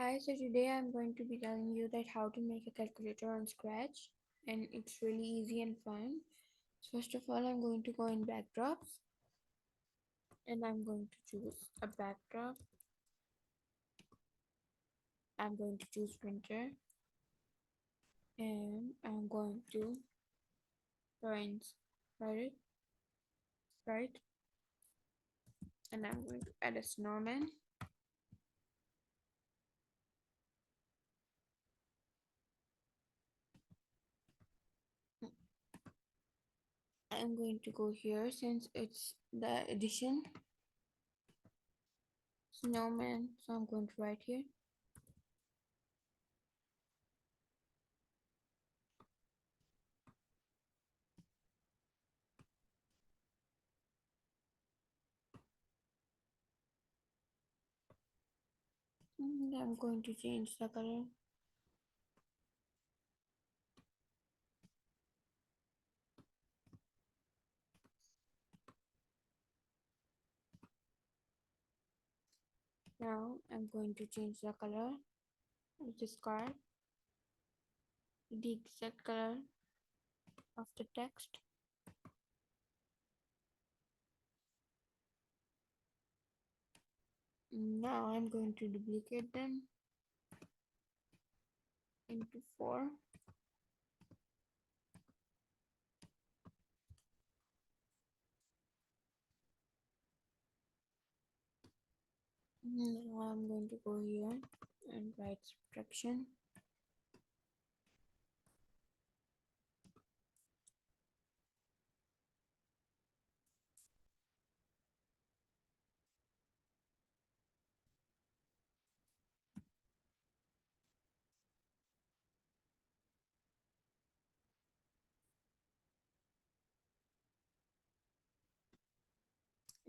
Hi, so today I'm going to be telling you that how to make a calculator on Scratch, and it's really easy and fun. So first of all, I'm going to go in backdrops and I'm going to choose a backdrop. I'm going to choose printer and I'm going to find sprite, sprite, and I'm going to add a snowman. I'm going to go here since it's the addition snowman, so I'm going to write here. And I'm going to change the color. Now I'm going to change the color of this card, the exact color of the text. Now I'm going to duplicate them into four. Now I'm going to go here and write subtraction.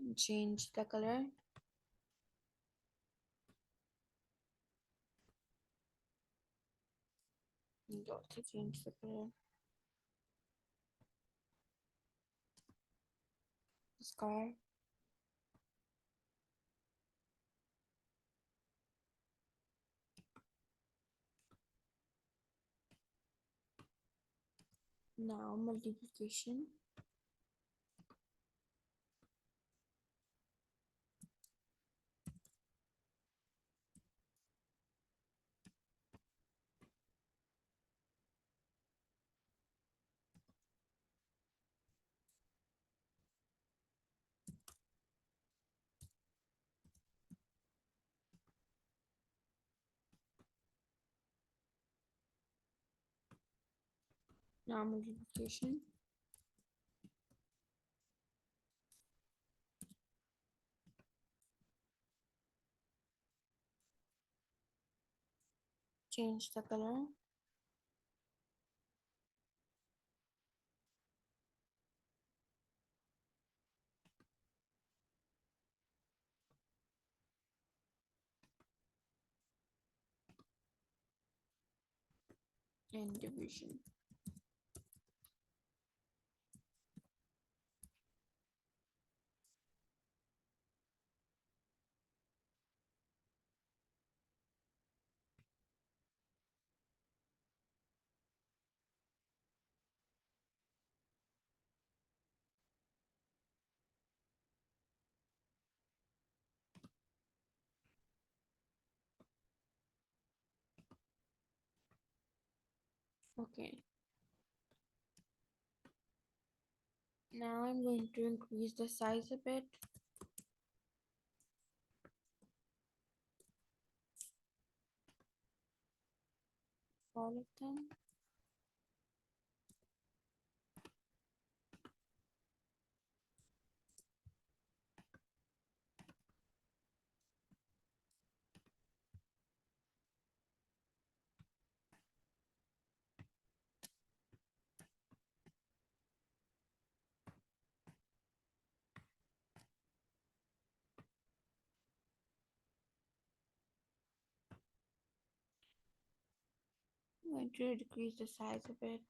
And change the color. And also change the color. This card. Now multiplication. Now multiplication. Change the color. And division. Okay. Now I'm going to increase the size a bit. All of them. I'm going to decrease the size a bit.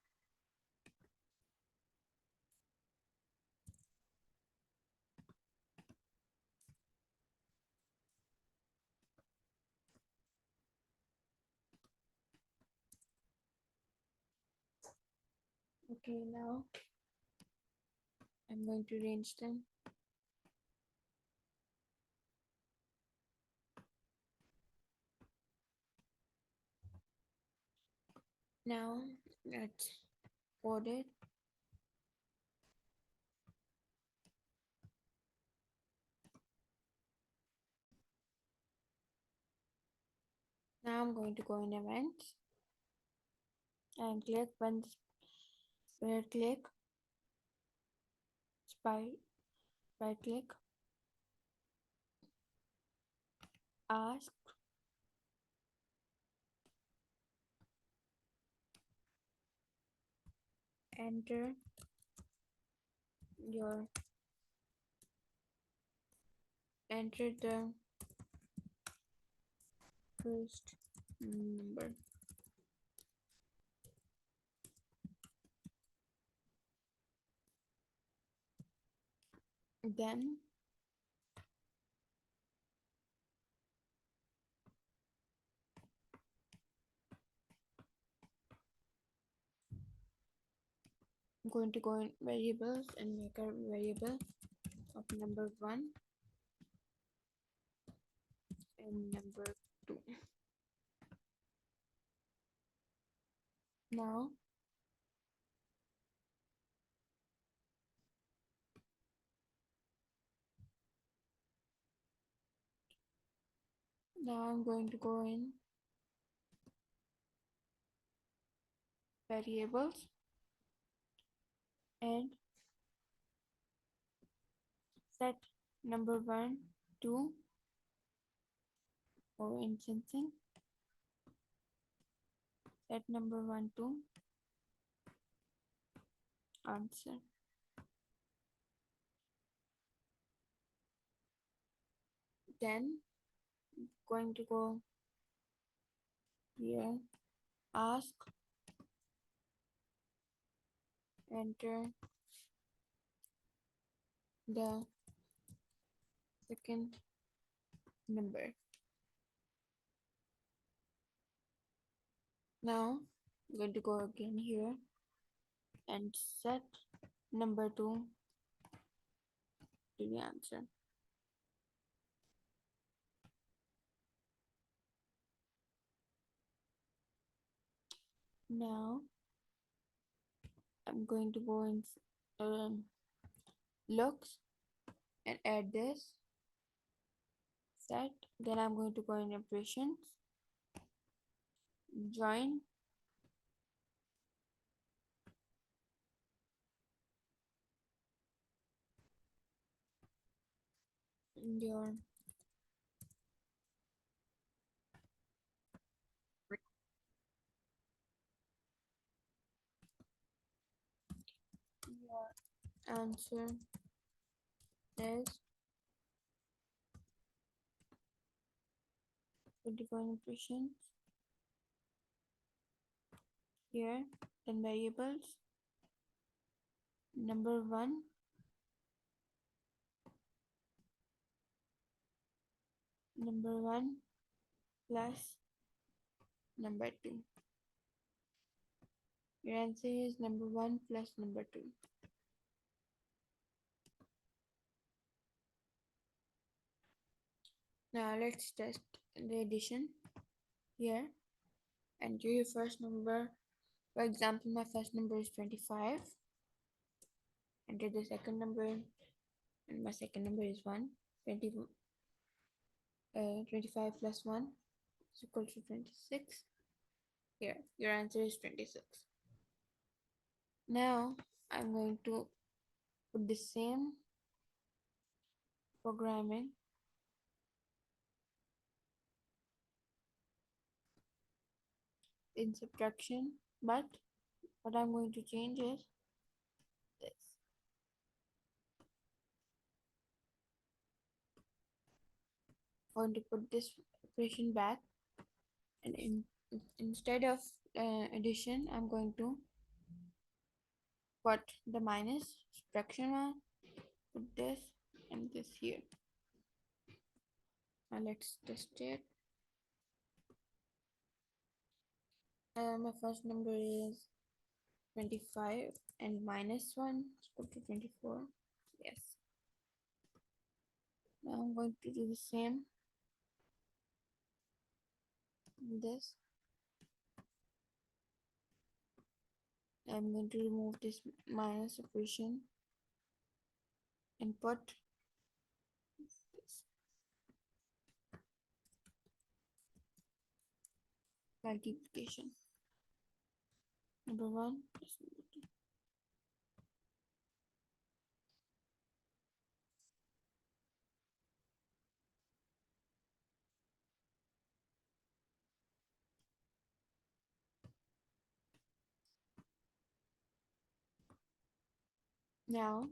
Okay, now I'm going to arrange them. Now let's code it. Now I'm going to go in events and click one square click, right click, ask, enter your enter the first number. Then I'm going to go in variables and make a variable of number 1 and number 2. Now I'm going to go in variables and set number 1 to for instancing, set number 1 to answer. Then going to go here, ask, enter the second number. Now I'm going to go again here and set number 2 to the answer. Now I'm going to go in looks and add this set. Then I'm going to go in operations, join, your answer is 21 operations here. Then variables number 1 plus number 2. Your answer is number 1 plus number 2. Now let's test the addition here. Enter your first number. For example, my first number is 25. Enter the second number, and my second number is 1. 25 plus 1 is equal to 26. Here, your answer is 26. Now I'm going to put the same programming in subtraction, but what I'm going to change is this. I'm going to put this operation back, and instead of addition, I'm going to put the minus subtraction one, put this and this here. Now let's test it. My first number is 25 and minus 1 is equal to 24. Yes. Now I'm going to do the same in this. I'm going to remove this minus operation and put this multiplication. Number 1 plus number 2. Now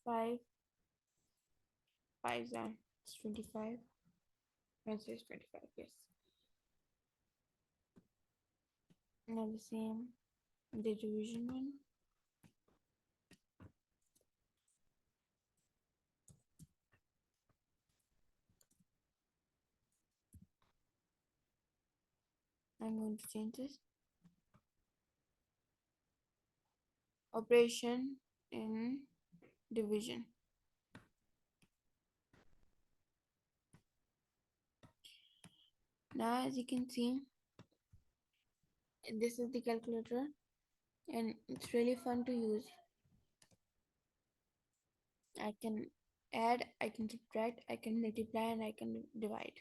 5 5s are 25. Answer is 25. Yes. Now the same the division one. I'm going to change this operation in division. Now as you can see, this is the calculator and it's really fun to use. I can add, I can subtract, I can multiply, and I can divide.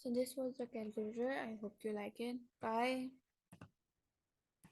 So this was the calculator. I hope you like it. Bye.